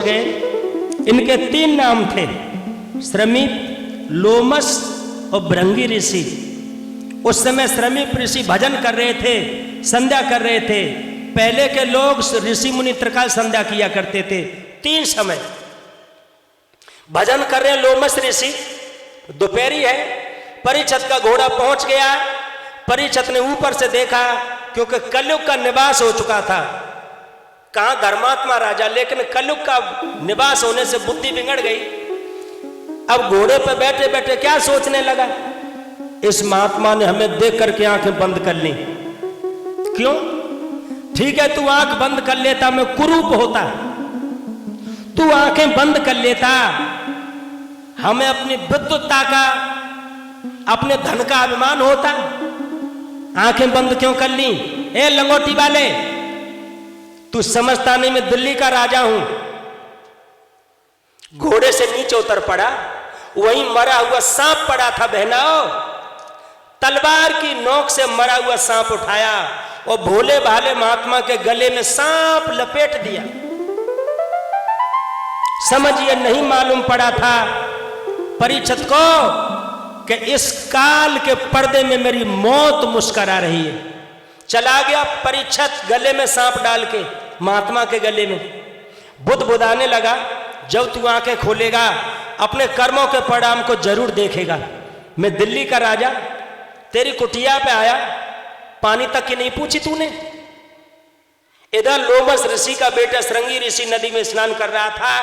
गए। इनके 3 नाम थे, श्रमिक, लोमस और भृंगी ऋषि। उस समय श्रमिक ऋषि भजन कर रहे थे, संध्या कर रहे थे। पहले के लोग ऋषि मुनि त्रिकाल संध्या किया करते थे, 3 समय भजन कर रहे हैं। लोमस ऋषि, दोपहरी है, परीक्षत का घोड़ा पहुंच गया। परीक्षत ने ऊपर से देखा, क्योंकि कलयुग का निवास हो चुका था। कहां धर्मात्मा राजा, लेकिन कलयुग का निवास होने से बुद्धि बिगड़ गई। अब घोड़े पर बैठे बैठे क्या सोचने लगा, इस महात्मा ने हमें देख करके आंखें बंद कर ली। क्यों? ठीक है, तू आंख बंद कर लेता, मैं कुरूप होता। तू आंखें बंद कर लेता, हमें अपनी विद्वत्ता का, अपने धन का अभिमान होता। आंखें बंद क्यों कर ली? ए लंगोटी वाले, तू समझता नहीं मैं दिल्ली का राजा हूं। घोड़े से नीचे उतर पड़ा, वहीं मरा हुआ सांप पड़ा था बहनाओ। तलवार की नोक से मरा हुआ सांप उठाया और भोले भाले महात्मा के गले में सांप लपेट दिया। समझिए नहीं मालूम पड़ा था परीक्षित को कि इस काल के पर्दे में मेरी मौत मुस्कुरा रही है। चला गया परीक्षित गले में सांप डाल के, महात्मा के गले में। बुद्ध बुदाने लगा, जब तू आंखें खोलेगा अपने कर्मों के परिणाम को जरूर देखेगा। मैं दिल्ली का राजा, तेरी कुटिया पे आया, पानी तक की नहीं पूछी तूने। इधर लोमस ऋषि का बेटा श्रृंगी ऋषि नदी में स्नान कर रहा था।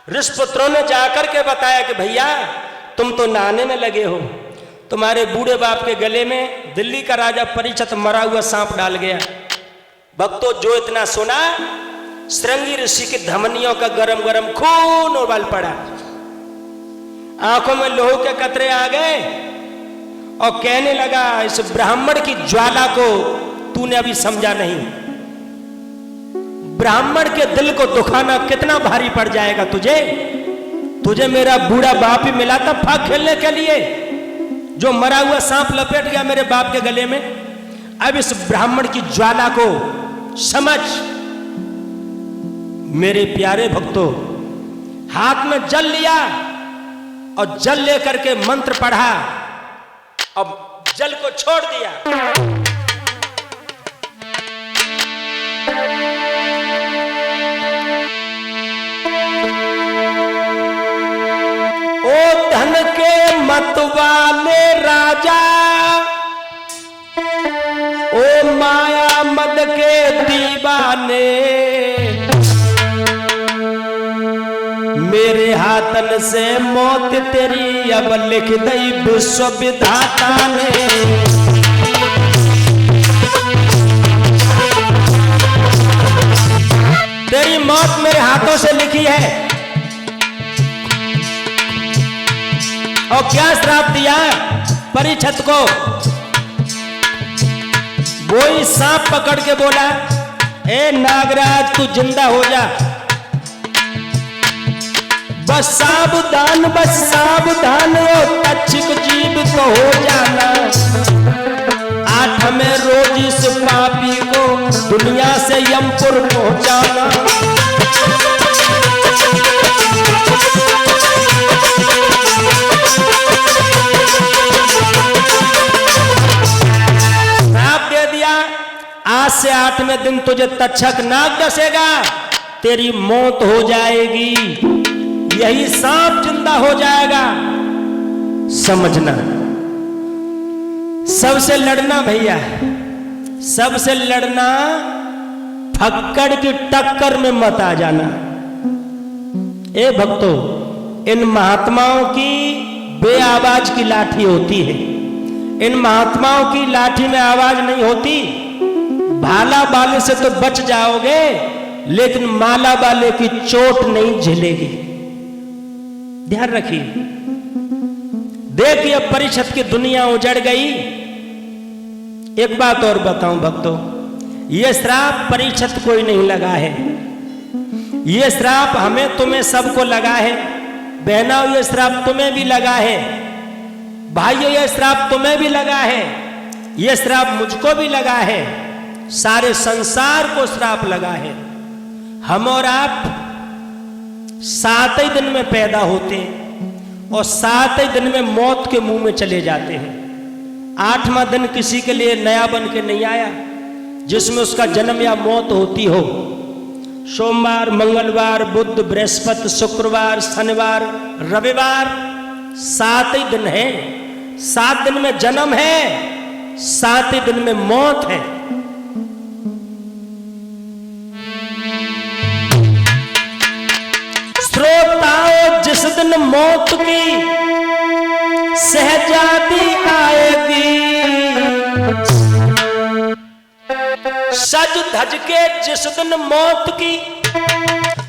ऋषिपुत्रों ने जाकर के बताया कि भैया तुम तो नहाने में लगे हो, तुम्हारे बूढ़े बाप के गले में दिल्ली का राजा परीक्षित मरा हुआ सांप डाल गया। भक्तों, जो इतना सुना, श्रृंगी ऋषि की धमनियों का गरम गरम खून उबल पड़ा, आंखों में लोह के कतरे आ गए और कहने लगा, इस ब्राह्मण की ज्वाला को तूने अभी समझा नहीं। ब्राह्मण के दिल को दुखाना कितना भारी पड़ जाएगा तुझे। तुझे मेरा बूढ़ा बाप ही मिला था फाक खेलने के लिए, जो मरा हुआ सांप लपेट गया मेरे बाप के गले में। अब इस ब्राह्मण की ज्वाला को समझ। मेरे प्यारे भक्तों, हाथ में जल लिया और जल लेकर के मंत्र पढ़ा, अब जल को छोड़ दिया। ओ धन के मत वाले राजा, ओ माया मद के दीवाने, मेरे हाथन से मौत तेरी अब लिख दई विश्व विधाता ने। तेरी मौत मेरे हाथों से लिखी है। और क्या श्राप दिया परीक्षित को? वही सांप पकड़ के बोला, ए नागराज तू जिंदा हो जा, बस सावधान ओ तक्षक जीव तो हो जाना। 8वें रोज इस पापी को दुनिया से यमपुर पहुंचाना। श्राप दे दिया, आज से 8वें दिन तुझे तक्षक नाग डसेगा, तेरी मौत हो जाएगी, यही सांप जिंदा हो जाएगा। समझना, सबसे लड़ना भैया, सबसे लड़ना, फक्कड़ की टक्कर में मत आ जाना। ए भक्तों, इन महात्माओं की बेआवाज की लाठी होती है। इन महात्माओं की लाठी में आवाज नहीं होती। भाला बाले से तो बच जाओगे, लेकिन माला बाले की चोट नहीं झेलेगी। ध्यान रखिए। देखिए परीक्षित की दुनिया उजड़ गई। एक बात और बताऊं भक्तों, यह श्राप परीक्षित को ही नहीं लगा है, यह श्राप हमें तुम्हें सबको लगा है। बहनाओं, यह श्राप तुम्हें भी लगा है। भाइयों, यह श्राप तुम्हें भी लगा है, यह श्राप मुझको भी लगा है, सारे संसार को श्राप लगा है। हम और आप 7 ही दिन में पैदा होते हैं और 7 ही दिन में मौत के मुंह में चले जाते हैं। 8वां दिन किसी के लिए नया बन के नहीं आया जिसमें उसका जन्म या मौत होती हो। सोमवार, मंगलवार, बुध, बृहस्पति, शुक्रवार, शनिवार, रविवार 7 ही दिन है। 7 दिन में जन्म है, 7 ही दिन में मौत है। श्रोताओं, जिस दिन मौत की शहजादी आएगी, सज धज के जिस दिन मौत की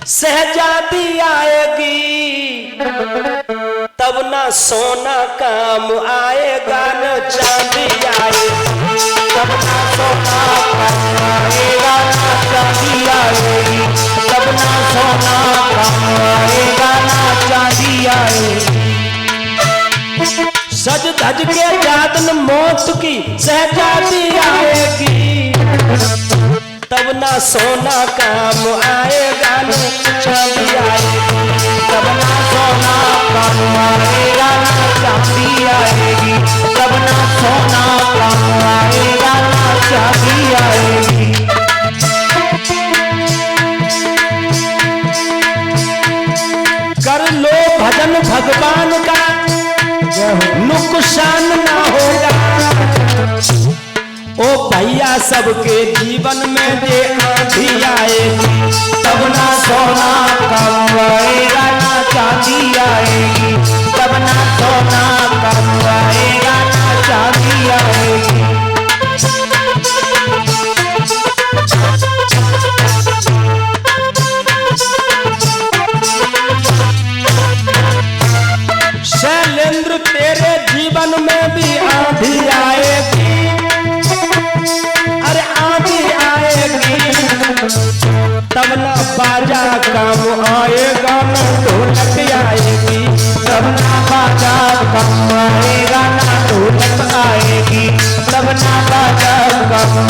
शहजादी आएगी, तब ना सोना काम आएगा न चांदी आएगी, तब ना सोना काम आएगा न चांदी आएगी, तब ना सोना काम आएगा न चांदी आएगी। सज धज के जादन मौत की शहजादी आएगी, तब ना सोना काम आएगा न चांदी आएगी, तब ना सोना काम आएगा न चांदी आएगी, तब ना सोना काम आएगा न चांदी आएगी। कर लो भजन भगवान का, नुकसान ना होगा। ओ भैया, सबके जीवन में जे आंधी आएगी, तब ना सोना काम आएगा ना चांदी आएगी, तब ना सोना काम आएगा ना चांदी आएगी। शैलेंद्र, तेरे जीवन में भी आंधी आएगी, अरे आंधी आएगी, तब ना बाजा काम आएगा ना ढोलक आएगी, तब ना बाजा काम आएगा ना ढोलक आएगी, तब ना बाजा काम